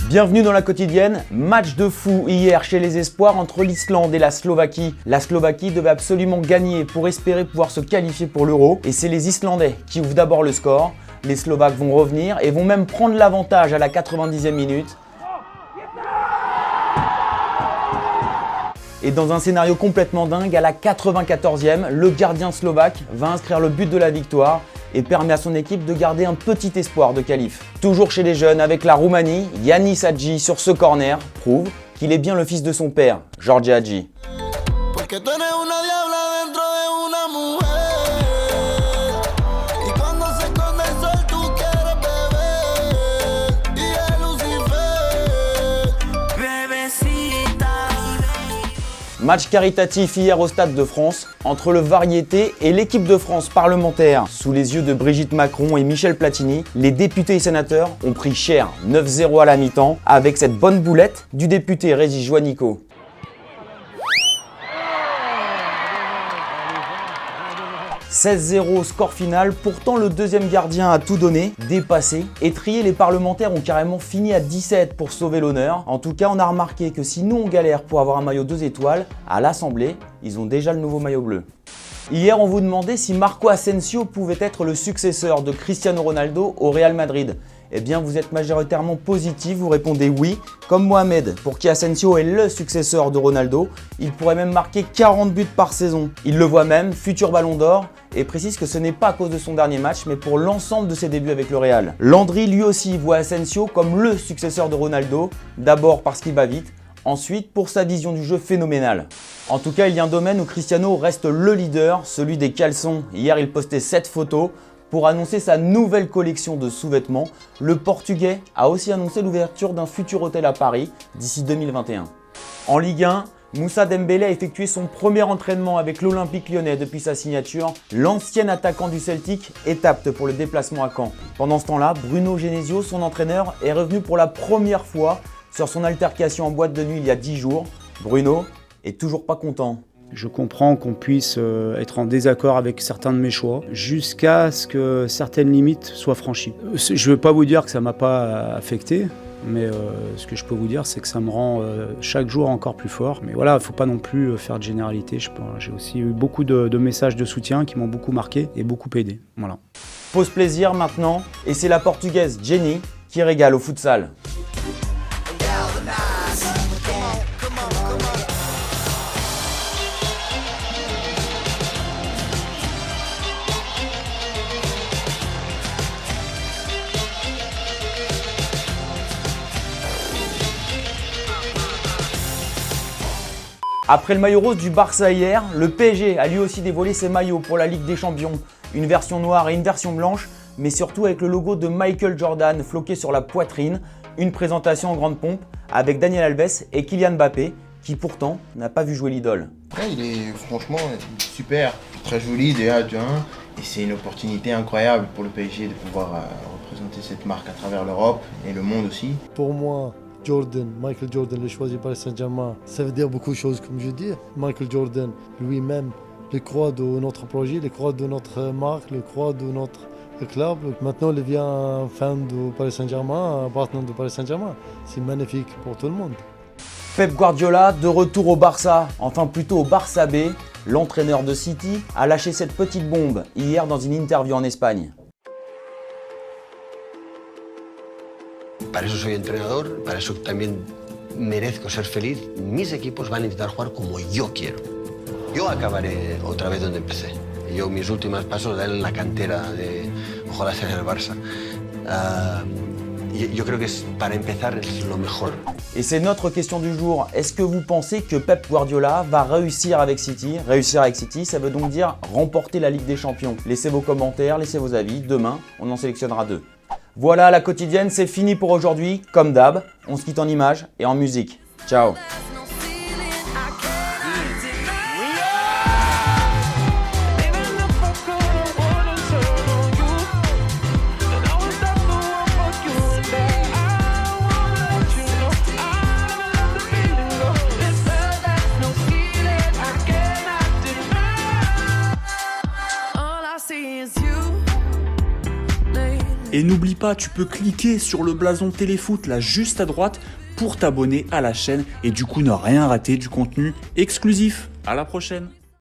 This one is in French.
Bienvenue dans la quotidienne, match de fou hier chez les espoirs entre l'Islande et la Slovaquie. La Slovaquie devait absolument gagner pour espérer pouvoir se qualifier pour l'Euro et c'est les Islandais qui ouvrent d'abord le score. Les Slovaques vont revenir et vont même prendre l'avantage à la 90e minute. Et dans un scénario complètement dingue, à la 94e, le gardien slovaque va inscrire le but de la victoire et permet à son équipe de garder un petit espoir de qualif. Toujours chez les jeunes avec la Roumanie, Yanis Hagi sur ce corner prouve qu'il est bien le fils de son père, George Hagi. Match caritatif hier au Stade de France entre le Variété et l'équipe de France parlementaire. Sous les yeux de Brigitte Macron et Michel Platini, les députés et sénateurs ont pris cher 9-0 à la mi-temps avec cette bonne boulette du député Régis Juanico. 16-0 score final, pourtant le deuxième gardien a tout donné, dépassé, et trié les parlementaires ont carrément fini à 17 pour sauver l'honneur. En tout cas, on a remarqué que si nous on galère pour avoir un maillot 2 étoiles, à l'Assemblée, ils ont déjà le nouveau maillot bleu. Hier, on vous demandait si Marco Asensio pouvait être le successeur de Cristiano Ronaldo au Real Madrid. Eh bien, vous êtes majoritairement positif, vous répondez oui, comme Mohamed, pour qui Asensio est le successeur de Ronaldo. Il pourrait même marquer 40 buts par saison. Il le voit même, futur ballon d'or, et précise que ce n'est pas à cause de son dernier match, mais pour l'ensemble de ses débuts avec le Real. Landry, lui aussi, voit Asensio comme le successeur de Ronaldo, d'abord parce qu'il va vite, ensuite pour sa vision du jeu phénoménale. En tout cas, il y a un domaine où Cristiano reste le leader, celui des caleçons. Hier, il postait 7 photos. Pour annoncer sa nouvelle collection de sous-vêtements, le Portugais a aussi annoncé l'ouverture d'un futur hôtel à Paris d'ici 2021. En Ligue 1, Moussa Dembélé a effectué son premier entraînement avec l'Olympique Lyonnais depuis sa signature. L'ancien attaquant du Celtic est apte pour le déplacement à Caen. Pendant ce temps-là, Bruno Genesio, son entraîneur, est revenu pour la première fois sur son altercation en boîte de nuit il y a 10 jours. Bruno est toujours pas content. Je comprends qu'on puisse être en désaccord avec certains de mes choix jusqu'à ce que certaines limites soient franchies. Je ne veux pas vous dire que ça ne m'a pas affecté, mais ce que je peux vous dire, c'est que ça me rend chaque jour encore plus fort. Mais voilà, il ne faut pas non plus faire de généralité. J'ai aussi eu beaucoup de messages de soutien qui m'ont beaucoup marqué et beaucoup aidé. Voilà. Pause plaisir maintenant, et c'est la Portugaise Jenny qui régale au futsal. Après le maillot rose du Barça hier, le PSG a lui aussi dévoilé ses maillots pour la Ligue des Champions. Une version noire et une version blanche, mais surtout avec le logo de Michael Jordan floqué sur la poitrine. Une présentation en grande pompe avec Daniel Alves et Kylian Mbappé, qui pourtant n'a pas vu jouer l'idole. Ouais, il est franchement super, très joli déjà de 1, et c'est une opportunité incroyable pour le PSG de pouvoir représenter cette marque à travers l'Europe et le monde aussi. Pour moi, Michael Jordan, le choisi par Saint-Germain, ça veut dire beaucoup de choses, comme je dis. Michael Jordan lui-même, il croit de notre projet, il croit de notre marque, il croit de notre club. Maintenant, il devient fan de Paris Saint-Germain, partenaire de Paris Saint-Germain. C'est magnifique pour tout le monde. Pep Guardiola, de retour au Barça, enfin plutôt au Barça B, l'entraîneur de City a lâché cette petite bombe hier dans une interview en Espagne. Para eso soy entrenador, para eso también merezco ser feliz. Mis equipos van a intentar jugar como yo quiero. Yo acabaré otra vez donde empecé. Yo mis últimos pasos en la cantera de ojalá sea en el Barça. Yo creo que para empezar es lo mejor. Et c'est notre question du jour. Est-ce que vous pensez que Pep Guardiola va réussir avec City? Réussir avec City, ça veut donc dire remporter la Ligue des Champions. Laissez vos commentaires, laissez vos avis. Demain, on en sélectionnera 2. Voilà, la quotidienne, c'est fini pour aujourd'hui. Comme d'hab, on se quitte en images et en musique. Ciao! Et n'oublie pas, tu peux cliquer sur le blason Téléfoot là juste à droite pour t'abonner à la chaîne et du coup ne rien rater du contenu exclusif. À la prochaine.